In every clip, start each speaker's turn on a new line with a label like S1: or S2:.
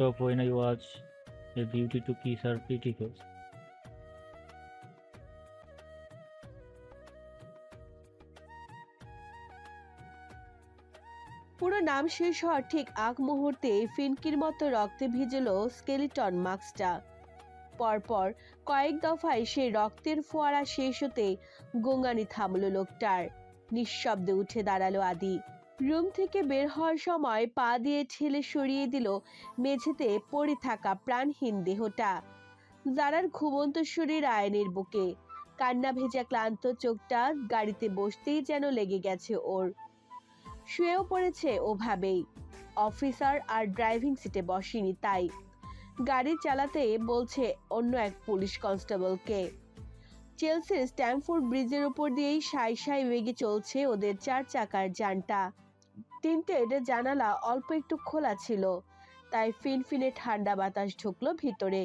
S1: Of when I was a beauty to kiss her pretty face.
S2: পুরো নাম শেষ হওয়ার ঠিক আগ মুহূর্তে ফিনকির মতো রক্তে ভিজলো স্কেলিটন মাস্কটা। পরপর কয়েক দফায় সেই রক্তের ফোয়ারা শেষ হতে গোঙানি থামলো লোকটার। নিঃশব্দে উঠে দাঁড়ালো আদি। রুম থেকে বের হওয়ার সময় পা দিয়ে ঠেলে সরিয়ে দিল মেঝেতে পড়ে থাকা প্রাণহীন দেহটা। যারার ঘুমন্ত শরীর আয়নের বুকে, কান্না ভেজা ক্লান্ত চোখটা গাড়িতে বসতেই যেন লেগে গেছে ওর। শুয়েও পড়েছে ওভাবেই। অফিসার আর ড্রাইভিং সিটে বসেনি তাই। গাড়ি চালাতে বলছে অন্য এক পুলিশ কনস্টেবলকে। চেলসির স্ট্যামফোর্ড ব্রিজের উপর দিয়েই সাই সাই বেগে চলছে ওদের 4 চাকার যানটা। টিনটেড জানালা অল্প একটু খোলা ছিল, তাই ফিনফিনে ঠান্ডা বাতাস ঢুকলো ভিতরে।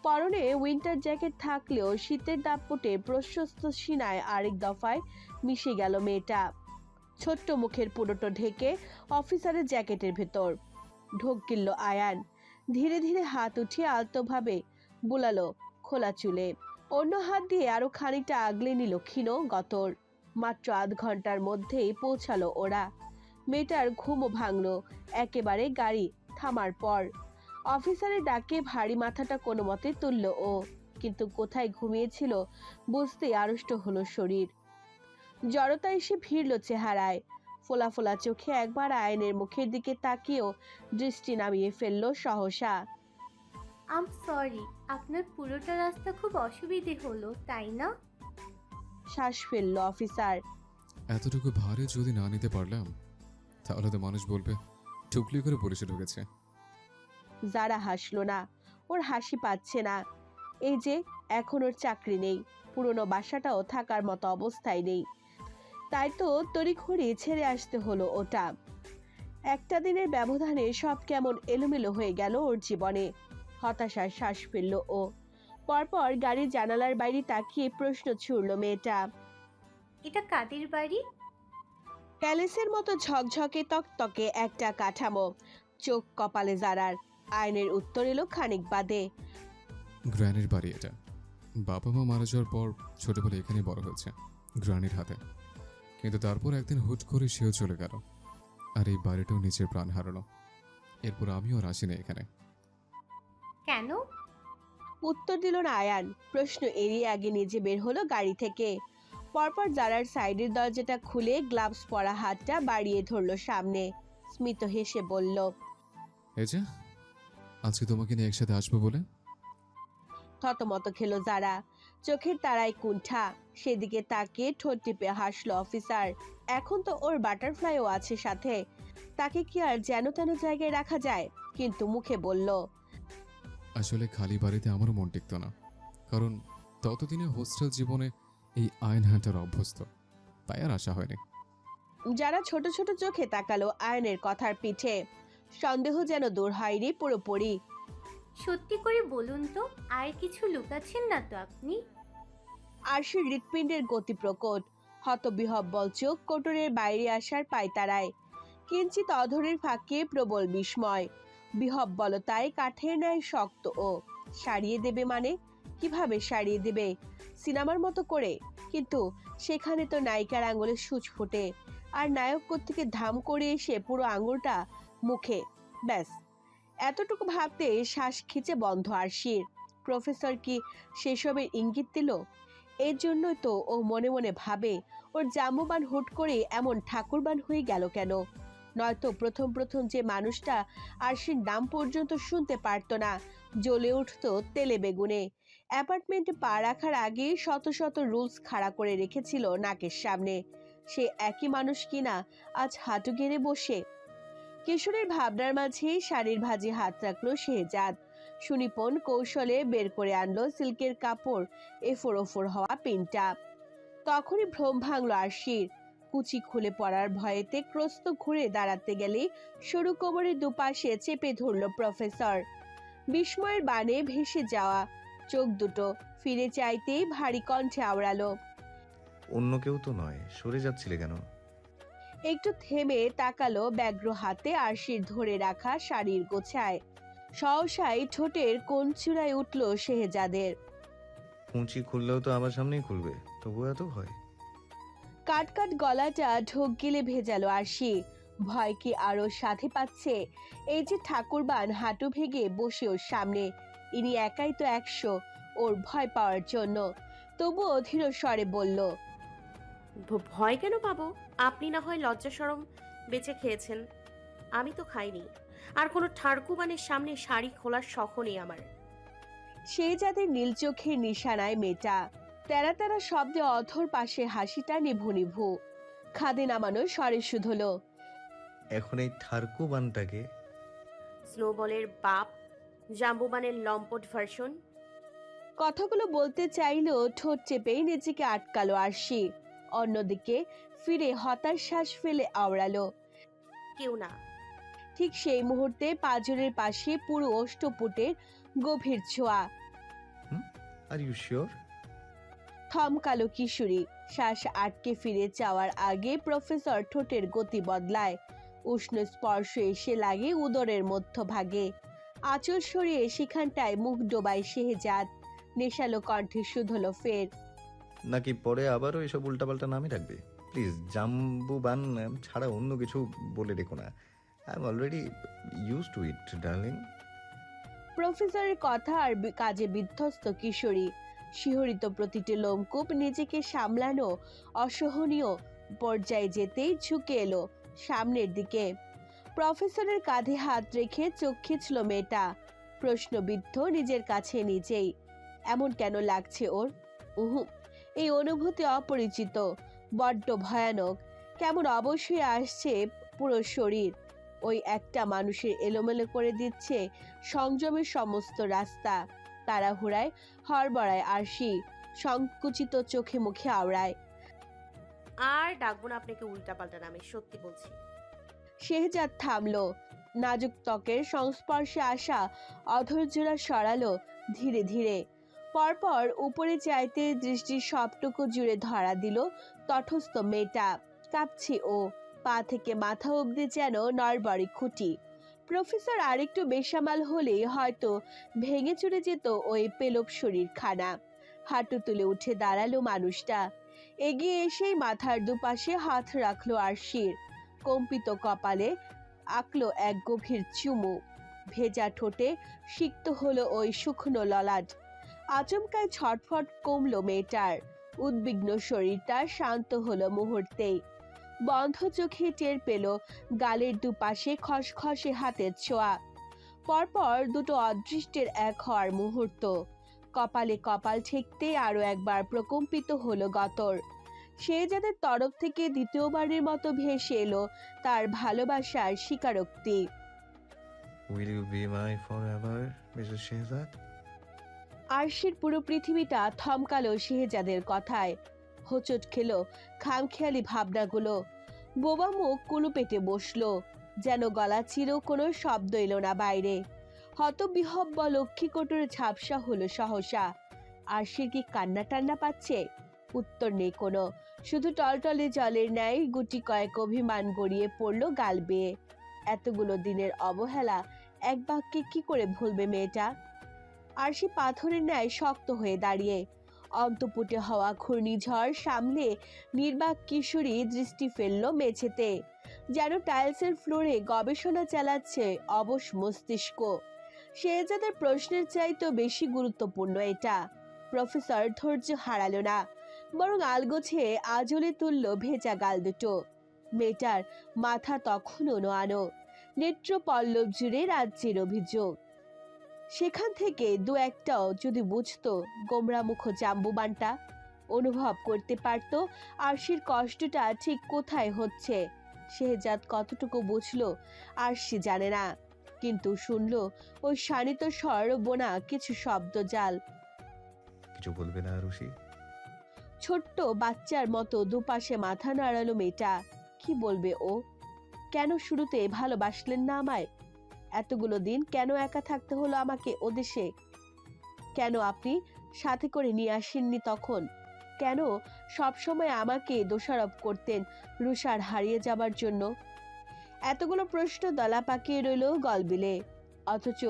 S2: পরনে উইন্টার জ্যাকেট থাকলেও শীতের দাপটে প্রশস্ত সিনায় আরেক দফায় মিশে গেল মেয়েটা। ছোট্ট মুখের পুরোটা ঢেকে অফিসারের জ্যাকেটের ভেতর ঢোক গিলল আয়ান। ধীরে ধীরে হাত উঠিয়ে আলতোভাবে বুলালো খোলা চুলে। অন্য হাত দিয়ে আরো খানিকটা আগলে নিল ক্ষীণ গতর। মাত্র আধ ঘন্টার মধ্যেই পৌঁছালো ওরা। মেয়েটার ঘুমও ভাঙলো একেবারে গাড়ি থামার পর। অফিসারের ডাকে ভারী মাথাটা কোনো মতে তুলল ও, কিন্তু কোথায় ঘুমিয়েছিল বুঝতেই আড়ষ্ট হলো শরীর। জড়তা এসে ভিড়ল চেহারায়। ফোলা ফোলা চোখে একবার আয়নের মুখের দিকে তাকিয়েও দৃষ্টি নামিয়ে ফেলল সহসা।
S3: আম সরি, আপনার পুরোটা রাস্তা খুব অসুবিধে হলো তাই না?
S2: শ্বাস ফেলল অফিসার।
S4: এতটুকু ভারে যদি না নিতে পারলাম তাহলে তো মানুষ বলবে টুকলি করে পুলিশে ঢুকেছে।
S2: যারা হাসলো না, ওর হাসি পাচ্ছে না। এই যে এখন ওর চাকরি নেই, পুরনো বাসাটাও থাকার মতো অবস্থায় নেই, তাই তো তড়িঘড়ি ছেড়ে আসতে হলো ওটা। একটা দিনের ব্যবধানে সব কেমন এলোমেলো হয়ে গেল ওর জীবনে। হতাশার শ্বাস ফেলল ও। পরপর গাড়ির জানালার বাইরে তাকিয়ে প্রশ্ন ছুড়ল মেয়েটা।
S3: এটা কাদের বাড়ি?
S2: প্যালেসের মতো ঝকঝকে তকতকে একটা কাঠামো। চোখ কপালে জারার। আয়নের উত্তর এলো খানিক বাদে।
S4: গ্র্যানির বাড়ি এটা। বাবা মা মারা যাওয়ার পর ছোটবেলা এখানে বড় হয়েছে গ্র্যানির হাতে। কিন্তু তারপর একদিন হুট করে সেও চলে গেল, আর এই বাড়িটাও নিজের প্রাণ হারালো। এরপর আমিও আর আসিনি এখানে।
S3: কেন?
S2: উত্তর দিল না আয়ান। প্রশ্ন এড়িয়ে আগে নিজে বের হলো গাড়ি থেকে। পরপর জারার সাইডের দরজাটা খুলে গ্লাভস পরা হাতটা বাড়িয়ে ধরলো সামনে। স্মিত হেসে বলল,
S4: এই যে আজকে তোমাকে নিয়ে একসাথে আসবো বলে।
S2: থতমত খেলো যারা। চোখের তারায় কুণ্ঠা। সেদিকে তাকিয়ে ঠোঁট টিপে হাসলো অফিসার। এখন তো ওর বাটারফ্লাইও আছে সাথে, তাকে কি আর যেন তেন জায়গায় রাখা যায়? কিন্তু মুখে বলল,
S4: আসলে খালি বাড়িতে আমারও মন টিকত না, কারণ ততদিনে হোস্টেল জীবনে এই আইন হাঁটার অভ্যস্ত, তাই আর আসা হয়নি।
S2: যারা ছোট ছোট চোখে তাকালো আয়নের কথার পিঠে। সন্দেহ যেন দূর হয়নি পুরোপুরি।
S3: সত্যি করে বলুন তো, আর কিছু লুকাচ্ছেন না তো আপনি?
S2: আরশির হৃৎপিণ্ডের গতি প্রকট। হতবিহব্বল চোখ কোটরের বাইরে আসার পায়তারায়। কিঞ্চিত অধরের ফাঁকে প্রবল বিস্ময়। বিহব্বলতায় কাঠের ন্যায় শক্ত ও। সারিয়ে দেবে মানে? কিভাবে সারিয়ে দেবে? সিনেমার মতো করে? কিন্তু সেখানে তো নায়িকার আঙুলে সূচ ফোটে, আর নায়ক কোত্থেকে ধাম করে এসে পুরো আঙুলটা মুখে। ব্যাস, এতটুকু ভাবতে শ্বাস খিচে বন্ধ আরশির। প্রফেসর কি সেসবের ইঙ্গিত দিল? এর জন্যই তো ও মনে মনে ভাবে ওর জাম্মুবান হুট করে এমন ঠাকুরবান হয়ে গেল কেন। নয়তো প্রথম প্রথম যে মানুষটা আরশির নাম পর্যন্ত শুনতে পারতো না, জ্বলে উঠতো তেলে বেগুনে। অ্যাপার্টমেন্টে পা রাখার আগে শত শত রুলস খাড়া করে রেখেছিল নাকের সামনে, সে একই মানুষ কিনা আজ হাঁটু গেড়ে বসে। কিশোরের ভাবনার মাঝে শাড়ির ভাঁজে হাত রাখলো শেহজাদ। সুনিপুণ কৌশলে বের করে আনলো সিল্কের কাপড় এফোর ওফোর হওয়া পিনটা। তখনই ভ্রম ভাঙলো আরশির। কুচি খুলে পড়ার ভয়েতে ক্রস্ত ঘুরে দাঁড়াতে গেলে সরু কোমরের দুপাশে চেপে ধরল প্রফেসর। বিস্ময়ের বানে ভেসে যাওয়া চোখ দুটো ফিরে চাইতেই ভারী কণ্ঠে আওড়ালো,
S5: অন্য কেউ তো নয়, সরে যাচ্ছিলে কেন?
S2: একটু থেমে তাকালো ব্যগ্র হাতে আরশির ধরে রাখা শাড়ির গোছায়। সহসাই ঠোঁটের কোন চূড়ায় উঠল শেহজাদের।
S5: কুঁচি খুললেও তো আমার সামনেই খুলবে, তবু এত ভয়?
S2: কাট গলাটা ঢোক গিলে ভেজালো আরশি। ভয় কি আরো সাথে পাচ্ছে? এই যে ঠাকুরবান হাঁটু ভেঙে বসে ওর সামনে, ইনি একাই তো 100 ওর ভয় পাওয়ার জন্য। তবুও ধীর স্বরে বলল,
S6: ভয় কেন পাবো? আপনি না হয় লজ্জা শরম বেঁচে খেয়েছেন, আমি তো খাইনি। আর কোনো ঠাড়কুবানের সামনে শাড়ি খোলার শখ নেই আমার।
S2: সেই যাদের নীল চোখের নিশানায় মেটা। তেরা তেরা শব্দে অধর পাশে হাসিটা নিভু নিভু। খাদে নামানো স্বরে শুধল,
S5: এখন এই থার্কু বানটাকে?
S6: স্নোবলের বাপ, জাম্বুবানের লম্পট ভার্সন।
S2: কথাগুলো বলতে চাইলেও ঠোঁট চেপেই নিজেকে আটকালো আরশি। অন্যদিকে ফিরে হতাশ শ্বাস ফেলে আওড়ালো।
S6: কেউ না।
S2: ঠিক সেই মুহূর্তে পাঁজরের পাশে পুরো অষ্টপুটের গভীর ছোঁয়া।
S5: Are you sure?
S2: থমকালো কিশোরী। শ্বাস আটকে ফিরে যাওয়ার আগে প্রফেসর ঠোঁটের গতি বদলায়। উষ্ণ স্পর্শ এসে লাগে উদরের মধ্যভাগে। আঁচল সরিয়ে সেখানটায় মুখ ডোবায় শেহজাদ। নেশালো কণ্ঠে শুধল ফের,
S5: নাকি পরে আবারও এসব উল্টাপাল্টা নামই রাখবে? প্লিজ জাম্বু বান ছাড়া অন্য কিছু বলে রেখো না। I am already use to it darling.
S2: প্রফেসরের কথা আর কাজে বিধ্বস্ত কিশোরী। শিহরিত প্রতিটি লোমকূপ নিজেকে সামলানো অসহনীয় পর্যায়ে যেতেই ঝুঁকে এলো সামনের দিকে। প্রফেসরের কাঁধে হাত রেখে চোখ খিঁচল মেয়েটা। প্রশ্নবিদ্ধ নিজের কাছে নিজেই। এমন কেন লাগছে ওর? এই অনুভূতি অপরিচিত, বড্ড ভয়ানক। কেমন অবশ্যই আসছে পুরো শরীর। ওই একটা মানুষের এলোমেলো করে দিচ্ছে সংযমের সমস্ত রাস্তা। তাড়াহুড়ায় হড়বড়ায় আরশি, সংকুচিত চোখে মুখে আওড়ায়।
S6: আর ডাকবো না আপনাকে উল্টাপাল্টা নামে, সত্যি বলছি।
S2: শেহজাদ থামলো। নাজুক ত্বকের সংস্পর্শে আসা অধৈর্যরা সরালো ধীরে ধীরে। পরপর উপরে চাইতে দৃষ্টির সবটুকু জুড়ে ধরা দিল তটস্থ মেয়েটা। কাঁপছে ও, পা থেকে মাথা অবধি যেন নড়বড়ে খুঁটি। প্রফেসর আরেকটু বেসামাল হলেই হয়তো ভেঙে চুরে যেত ওই পেলব শরীর খানা। হাঁটু তুলে উঠে দাঁড়ালো মানুষটা। এগিয়ে এসেই মাথার দুপাশে হাত রাখলো আরশির। কম্পিত কপালে আঁকলো এক গভীর চুমু। ভেজা ঠোঁটে সিক্ত হলো ওই শুকনো ললাট। আচমকায় ছটফট কমলো মেয়েটার। উদ্বিগ্ন শরীরটা শান্ত হলো মুহূর্তেই। বন্ধ চোখে টের পেল গালের দুপাশে খসখসে হাতের ছোঁয়া। পরপর দুটো অদৃষ্টের এক হওয়ার মুহূর্ত। কপালে কপাল ঠেকতে আরো একবার প্রকম্পিত হলো গতর। সে যাদের তরফ থেকে দ্বিতীয়বারের মতো ভেসে এলো তার ভালোবাসার স্বীকারোক্তি।
S5: Will you be my forever Mrs Shehzad?
S2: আরশির পুরো পৃথিবীটা থমকালো শেহজাদের কথায়। হোঁচট খেলো খামখেয়ালি ভাবনাগুলো। বোবা মুখ কুলু পেটে বসলো, যেন গলা চিরেও কোনো শব্দ এলো না বাইরে। হতবিহব্ব লক্ষ্মীকোটরে ঝাপসা হলো সহসা। আরশির কি কান্না টান্না পাচ্ছে? উত্তর নেই কোনো। শুধু টলটলে জলের ন্যায় গুটি কয়েক অভিমান গড়িয়ে পড়লো গাল বেয়ে। এতগুলো দিনের অবহেলা এক বাক্যে কি করে ভুলবে মেয়েটা? আরশি পাথরের ন্যায় শক্ত হয়ে দাঁড়িয়ে। অন্তপুটে হওয়া ঘূর্ণিঝড় সামলে নির্বাক কিশোরী দৃষ্টি ফেললো মেঝেতে। যেন টাইলসের ফ্লোরে গবেষণা চালাচ্ছে অবশ মস্তিষ্ক। শেহজাদের প্রশ্নের চাইতেও বেশি গুরুত্বপূর্ণ এটা। প্রফেসর ধৈর্য হারালো না, বরং আলগোছে আজলে তুলল ভেজা গাল দুটো। মেয়েটার মাথা তখনও নোয়ানো, নেত্র পল্লব জুড়ে রাজ্যের অভিযোগ। সেখান থেকে দু একটাও যদি বুঝতো গোমরামুখ জাম্বুবানটা, অনুভব করতে পারতো আরশির কষ্টটা ঠিক কোথায় হচ্ছে। শেহজাদ কতটুকু বুঝলো আরশি জানে না, কিন্তু শুনলো ওই শানিত স্বর বোনা কিছু শব্দ জাল।
S5: কিছু বলবে না আরুষি?
S2: ছোট্ট বাচ্চার মতো দুপাশে মাথা নাড়ালো মেয়েটা। কি বলবে ও? কেন শুরুতে ভালোবাসলেন না আমায়? এতগুলো দিন কেন একা থাকতে হলো আমাকে ওদেশে? কেন আপনি সাথে করে নিয়ে আসেননি তখন? কেন সবসময় আমাকে দোষারোপ করতেন রুষার হারিয়ে যাবার জন্য? এতগুলো প্রশ্ন দলা পাকিয়ে রইল গলবিলে, অথচ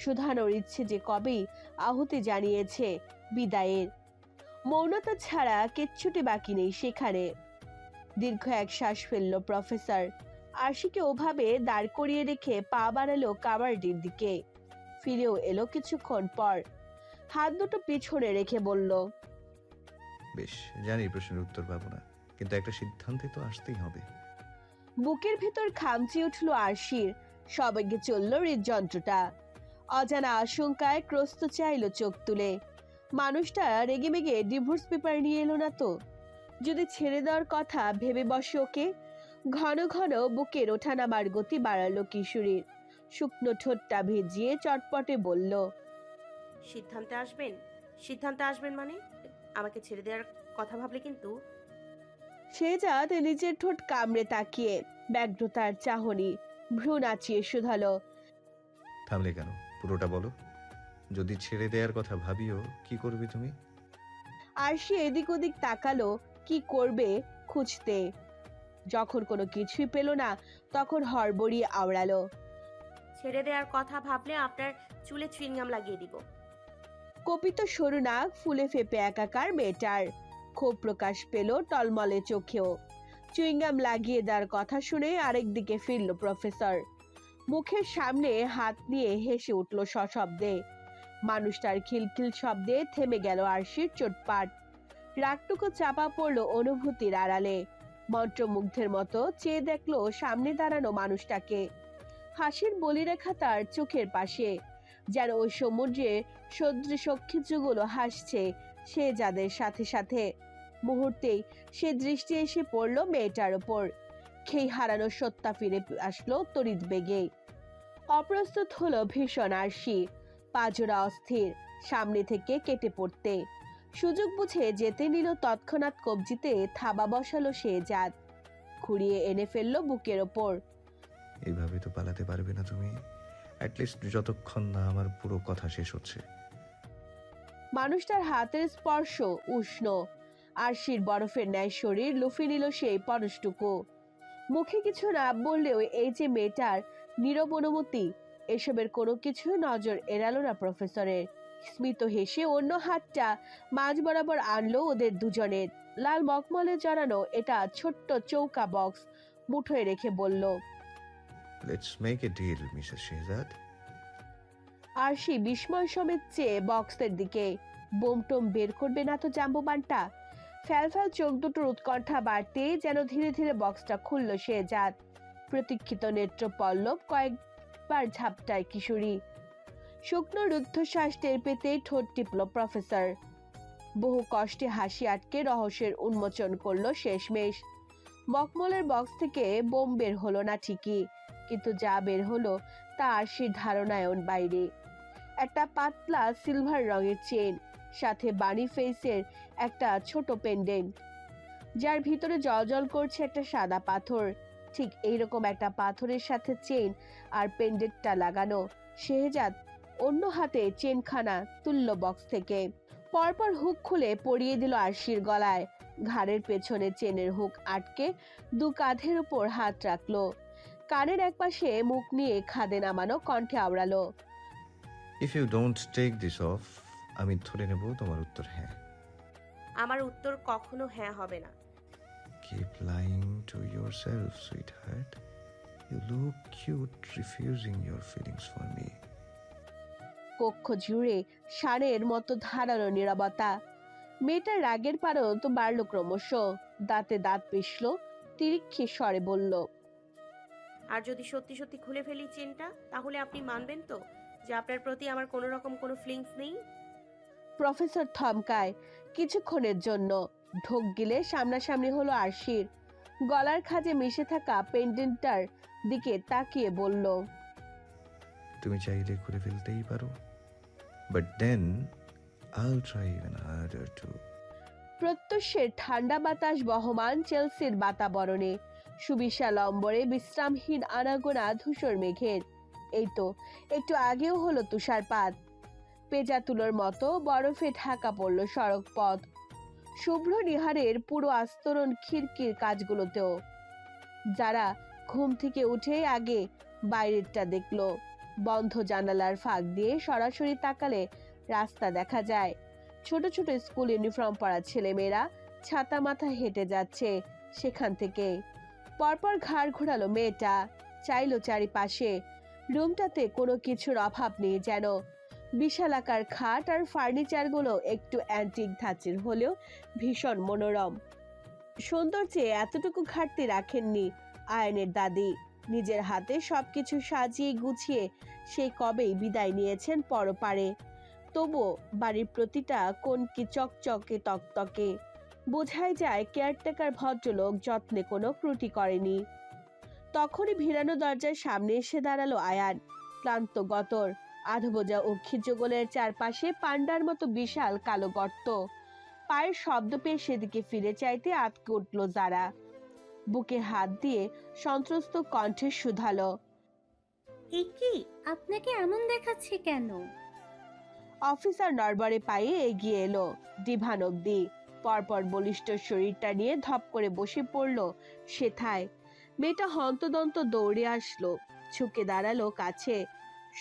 S2: শুধানোর ইচ্ছে যে কবেই আহুতি জানিয়েছে বিদায়ের। মৌনতা ছাড়া কিচ্ছুটি বাকি নেই সেখানে। দীর্ঘ এক শ্বাস ফেলল প্রফেসর। আরশিকে ওভাবে দাঁড় করিয়ে রেখে পা বাড়ালো কাবার্ডির দিকে। ফিরেও এলো কিছুক্ষণ পর, হাত দুটো পিছনে রেখে বলল,
S5: বেশ, জানি প্রশ্নের উত্তর পাবো না, কিন্তু একটা সিদ্ধান্তে তো আসতেই হবে।
S2: বুকের ভেতর খামচি উঠল আরশির। সবেগে চলল হৃদযন্ত্রটা। অজানা আশঙ্কায় ক্রস্ত চাইল চোখ তুলে। মানুষটা রেগেমেগে ডিভোর্স পেপার নিয়ে এলো না তো? যদি ছেড়ে দেওয়ার কথা ভেবে বসে ওকে। ঘন ঘন বুকের ওঠানামার গতি বাড়ালো কিশোরীর। শুকনো ঠোঁটটা ভিজিয়ে চটপটে বলল,
S6: সিদ্ধান্তে আসবেন? সিদ্ধান্তে আসবেন মানে আমাকে ছেড়ে দেওয়ার কথা ভাবলে কিন্তু।
S2: শেহজাদ নিজের ঠোঁট কামড়ে তাকিয়ে ব্যগ্রতার চাহনি ভ্রু নাচিয়ে শুধালো,
S5: থামলে কেন? পুরোটা বলো। যদি ছেড়ে দেওয়ার কথা ভাবিও, কি করবে তুমি?
S2: আরশি এদিক ওদিক তাকালো কি করবে খুঁজতে। যখন কোনো কিছুই পেল না তখন হড়বড়িয়ে আওড়ালো,
S6: ছেড়ে দেওয়ার কথা ভাবলে আপনার চুলে চুইংগাম লাগিয়ে দিব।
S2: কপিত সরু নাক ফুলে ফেপে একাকার মেয়েটার। ক্ষোভ প্রকাশ পেল টলমলে চোখেও। চুইংগাম লাগিয়ে দেওয়ার কথা শুনে আরেক দিকে ফিরল প্রফেসর। মুখের সামনে হাত নিয়ে হেসে উঠল সশব্দে। মানুষটার খিলখিল শব্দে থেমে গেল আরশির চোটপাট। রাগটুকু চাপা পড়ল অনুভূতির আড়ালে। মন্ত্রমুগ্ধের মতো চেয়ে দেখলো সামনে দাঁড়ানো মানুষটাকে। হাসির বলিরেখা তার চোখের পাশে, যেন ওই সমুদ্রে সদৃশক্ষিজগুলো হাসছে সে যাদের সাথে সাথে। মুহূর্তেই সে দৃষ্টি এসে পড়ল মেয়েটার ওপর। খেই হারানো সত্তা ফিরে আসলো তড়িৎ বেগে। অপ্রস্তুত হলো ভীষণ আরশি। পাজোড়া অস্থির সামনে থেকে কেটে পড়তে। সুযোগ বুঝে যেতে নিল তৎক্ষণাৎ কবজিতে থাবা বসালো সে জাত। খুঁড়িয়ে এনে ফেললো বুকের ওপর।
S5: এইভাবে তো পালাতে পারবে না তুমি, অ্যাটলিস্ট যতক্ষণ না আমার পুরো কথা শেষ হচ্ছে।
S2: মানুষটার হাতের স্পর্শ উষ্ণ। আরশির বরফের ন্যায় শরীর লুফে নিল সেই পরশটুকু। মুখে কিছু না বললেও এই যে মেয়েটার নীরব অনুমতি, এসবের কোনো কিছু নজর এড়ালো না প্রফেসরের। স্মিত হেসে অন্য হাতটা মাঝ বরাবর আনলো ওদের দুজনের। লাল মখমলে জড়ানো এটা ছোট্ট চৌকা বক্স মুঠোয় রেখে বলল,
S5: let's make a deal Mrs Shehzad.
S2: Arshi বিস্ময় সমেত চেয়ে বক্সের দিকে। বোমটোম বের করবে না তো জাম্বুবানটা? ফ্যালফ্যাল চোখ দুটোর উৎকণ্ঠা বাড়তে যেন ধীরে ধীরে বক্সটা খুলল শেহজাদ। প্রতীক্ষিত নেত্র পল্লব কয়েকবার ঝাপটায় কিশোরী। শুকনো রুদ্ধশ্বাস টের পেতে ঠোঁট টিপল প্রফেসর। বহু কষ্টে হাসি আটকে রহস্যের উন্মোচন করলো শেষমেশ। মখমলের বক্স থেকে বোম বের হলো না ঠিকই, কিন্তু যা বের হলো তা আরশির ধারণায়ন বাইরে। একটা পাতলা সিলভার রঙের চেন, সাথে বানি ফেসের একটা ছোট পেন্ডেন্ট, যার ভিতরে জলজল করছে একটা সাদা পাথর। ঠিক এইরকম একটা পাথরের সাথে চেন আর পেন্ডেন্টটা লাগানো। শেহজাদ অন্য হাতে চেনখানা তুলল বক্স থেকে। পরপর হুক খুলে পরিয়ে দিল আরশির গলায়। ঘাড়ের পেছনে চেনের হুক আটকে দু কাঁধের উপর হাত রাখলো। কানের একপাশে মুখ নিয়ে খাদে নামানো কণ্ঠে আওড়ালো,
S5: if you don't take this off, আমি ধরে নেব তোমার উত্তর হ্যাঁ।
S6: আমার উত্তর কখনো হ্যাঁ হবে না।
S5: Keep lying to yourself, sweetheart. You look cute refusing your feelings for me.
S2: কক্ষ জুড়ে ষাঁড়ের মতো ধারালো নীরবতা। মেয়েটার রাগের পারও তো বাড়ল ক্রমশ। দাঁতে দাঁত পিষল, তিরিক্ষি স্বরে বলল,
S6: আর যদি সত্যি সত্যি খুলে ফেলি চেনটা, তাহলে আপনি মানবেন তো যে আপনার প্রতি আমার কোনো রকম কোনো ফিলিংস নেই?
S2: প্রফেসর থমকায় কিছুক্ষণের জন্য। ঢোক গিলে সামনাসামনি হলো আরশির। গলার খাঁজে মিশে থাকা পেন্ডেন্টটার দিকে তাকিয়ে বলল,
S5: তুমি চাইলে করে ফেলতেই পারো, but then I'll try even harder to.
S2: প্রত্যুষের ঠান্ডা বাতাস বহমান চেলসির বাতাবরণে। সুবিশাল অম্বরে বিশ্রামহীন আনাগোনা ধূসর মেঘের। এই তো একটু আগেও হলো তুষারপাত। পেঁজা তুলোর মতো বরফে ঢাকা পড়ল সড়ক পথ। শুভ্র নিহারের পুরো আস্তরণ খিড়কির কাজগুলোতেও। যারা ঘুম থেকে উঠে আগে বাইরেরটা দেখলো, বন্ধ জানালার ফাঁক দিয়ে সরাসরি তাকালে রাস্তা দেখা যায়। ছোট ছোট স্কুল ইউনিফর্ম পরা ছেলেমেয়েরা ছাতা মাথায় হেঁটে যাচ্ছে সেখান থেকে। পরপর ঘাড় ঘোরালো মেয়েটা, চাইলো চারিপাশে। রুমটাতে কোনো কিছুর অভাব নেই যেন। বিশালাকার খাট আর ফার্নিচারগুলো একটু অ্যান্টিক ধাঁচের হলেও ভীষণ মনোরম। সৌন্দর্যে এতটুকু ঘাটতি রাখেননি আয়নের দাদি। নিজের হাতে সবকিছু সাজিয়ে গুছিয়ে সেই কবেই বিদায় নিয়েছেন পরপারে। তবুও বাড়ির প্রতিটা কোণ কি চকচকে তকতকে। বোঝাই যায় কেয়ারটেকার ভদ্রলোক যত্নে কোনো ত্রুটি করেনি। তখনই ভিড়ানো দরজার সামনে এসে দাঁড়ালো আয়ান, ক্লান্ত গতর। আধবোজা অক্ষিযুগলের চারপাশে পান্ডার মতো বিশাল কালো গর্ত। পায়ের শব্দ পেয়ে সেদিকে ফিরে চাইতে আটকে উঠল যারা। বুকে হাত দিয়ে সন্ত্রস্ত কণ্ঠে শুধালো,
S3: এ কি, আপনাকে এমন দেখাচ্ছে কেন?
S2: অফিসার নড়বড়ে পায়ে এগিয়ে এলো ডিভান অব্দি। পরপর বলিষ্ঠ শরীরটা নিয়ে ধপ করে বসে পড়ল সেথায়। মেয়েটা হন্তদন্ত দৌড়ে আসলো, ঝুঁকে দাঁড়ালো কাছে।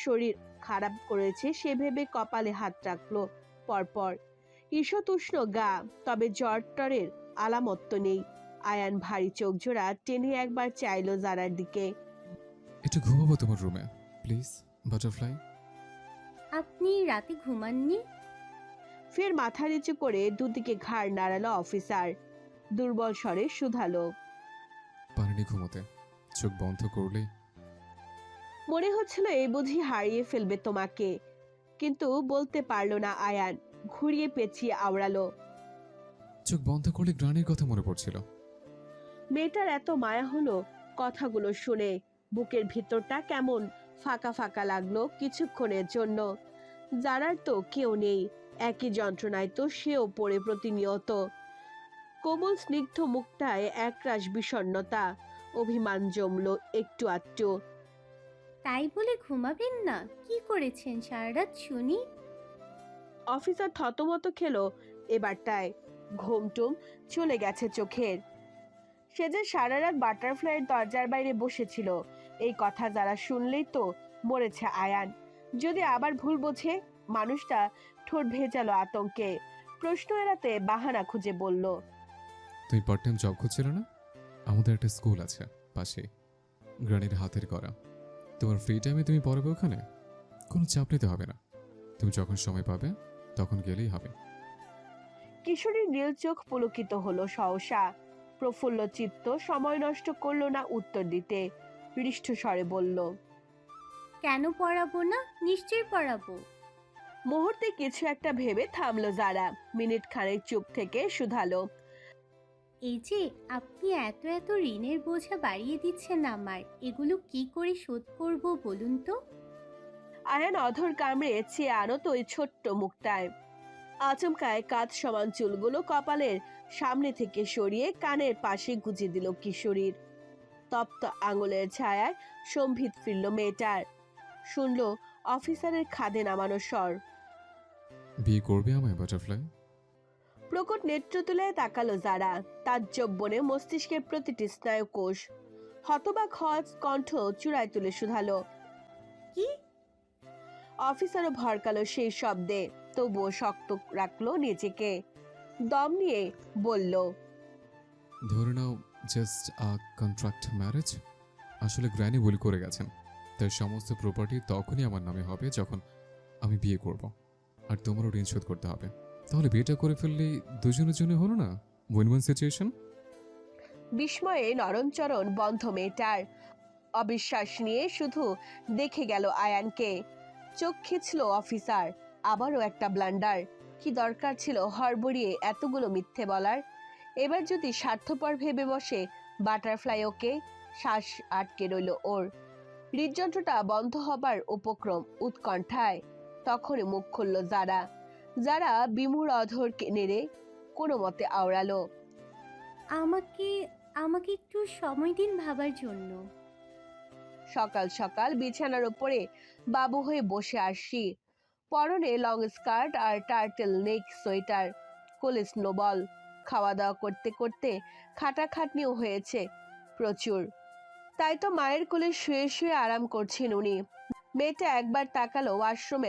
S2: শরীর খারাপ করেছে সে ভেবে কপালে হাত রাখলো। পরপর ঈষৎ উষ্ণ গা, তবে জ্বর টরের আলামত তো নেই। আয়ান ভারী চোখ জোড়া টেনে একবার চাইলো জারার দিকে।
S4: একটু ঘুমাবো তোমার রুমে প্লিজ বাটারফ্লাই।
S3: আপনি রাতে ঘুমাননি?
S2: ফের মাথা নিচু করে দুদিকে ঘাড় নাড়ালো অফিসার। দুর্বল স্বরে শুধালো,
S4: পারিনি ঘুমোতে, চোখ বন্ধ করলে।
S2: মনে হচ্ছিল এই বুঝি হারিয়ে ফেলবে তোমাকে, কিন্তু বলতে পারলো না আয়ান। ঘুরিয়ে পেঁচিয়ে আওড়ালো,
S4: চোখ বন্ধ করলে গ্রানির কথা মনে পড়ছিল।
S2: মেয়েটার এত মায়া হলো কথাগুলো শুনে। বুকের ভিতরটা কেমন ফাঁকা ফাঁকা লাগলো কিছুক্ষণের জন্য। জানার তো কেউ নেই, একই যন্ত্রণায় তো সেও পড়ে প্রতিনিয়ত। কোমল স্নিগ্ধ মুখটায় একরাশ বিষণ্ণতা, অভিমান জমলো একটু আধটু।
S3: তাই বলে ঘুমাবেন না? কি করেছেন সারা রাত শুনি?
S2: অফিসার থতমত খেলো এবারটায়। ঘুমটুম চলে গেছে চোখের। সে যে সারা রাত বাটারফ্লাইয়ের দরজার বাইরে বসেছিল, এই কথা যারা শুনলেই তো মরেছে আয়ান। যদি আবার ভুল বোঝে? মানুষটা ঠোঁট ভেজালো আতঙ্কে। প্রশ্ন এড়াতে বাহানা খুঁজে বলল,
S4: তুমি পার্ট টাইম জব খুঁজছিল না? আমাদের একটা স্কুল আছে পাশে, গ্রানির হাতের করা। তোমার ফ্রি টাইমে তুমি পড়াবে ওখানে, কোনো চাপ নিতে হবে না। তুমি যখন সময় পাবে তখন গেলেই হবে।
S2: কিশোরীর নীল চোখ পুলকিত হলো সহসা। প্রফুল্ল চিত্ত সময় নষ্ট করলো না উত্তর দিতে। হৃষ্ট স্বরে বলল,
S3: কেন পড়াবো না? নিশ্চয়ই পড়াবো।
S2: মুহূর্তে কিছু একটা ভেবে থামলো যারা। মিনিট খানেক চুপ থেকে শুধালো,
S3: এই যে আপনি এত এত ঋণের বোঝা বাড়িয়ে দিচ্ছেন আমার, এগুলো কি করে শোধ করব বলুন তো?
S2: আয়ান অধর কামড়ে চেয়ে আনো তো ওই ছোট্ট মুখটায়। আচমকায় কাঁধ সমান চুলগুলো কপালের সামনে থেকে সরিয়ে কানের পাশে গুজে দিল কিশোরীর। তপ্ত আঙুলের ছায়ায় সম্ভিত ফিরল মেয়েটার। শুনল অফিসারের খাদে নামানো স্বর।
S4: বিয়ে করবে আমায় বাটারফ্লাই?
S2: প্রকট নেত্র তুলে তাকালো যারা। তাজ্জব বনে মস্তিষ্কের প্রতিটি স্নায়ুকোষ। হতবাক হওয়া কণ্ঠ চূড়ায় তুলে শুধালো,
S3: কি?
S2: অফিসারও ভরকালো সেই শব্দে, তবুও শক্ত রাখলো নিজেকে। দম নিয়ে বলল,
S4: ধরে নাও জাস্ট আ কন্ট্রাক্ট ম্যারেজ। আসলে গ্র্যানি ভুল করে গেছেন, তাই সমস্ত প্রপার্টি তখনই আমার নামে হবে যখন আমি বিয়ে করব, আর তোমারও ঋণ শোধ করতে হবে। তাহলে বিয়েটা করে ফেললেই দুজনের জন্য হলো না উইন উইন সিচুয়েশন?
S2: বিস্ময়ে নরণচরণ বন্ধ মেয়েটার। অবিশ্বাস নিয়ে শুধু দেখে গেল আয়ানকে। চোখ খিঁচল অফিসার। আবারও একটা ব্লান্ডার। কি দরকার ছিল হড়বড়িয়ে এতগুলো মিথ্যে বলার? এবার যদি স্বার্থপর ভেবে বসে বাটারফ্লাই ওকে। শ্বাস আটকে রইল ওর। হৃদযন্ত্রটা বন্ধ হবার উপক্রম উৎকণ্ঠায়। তখনই মুখ খুলল যারা। যারা বিমূঢ় অধরকে নেড়ে কোনো মতে আওড়ালো,
S3: আমাকে আমাকে একটু সময় দিন ভাবার জন্য।
S2: সকাল সকাল বিছানার ওপরে বাবু হয়ে বসে আসি। পরনে লং স্কার্ট আর টার্টেল নেক সোয়েটার, কোলে স্নোবল। খাওয়া দাওয়া করতে করতে খাটাখাটনিও হয়েছে প্রচুর। তাই তো মায়ের কোলে শুয়ে শুয়ে আরাম করছেন উনি। মেয়েটা একবার তাকালো ওয়াশরুমের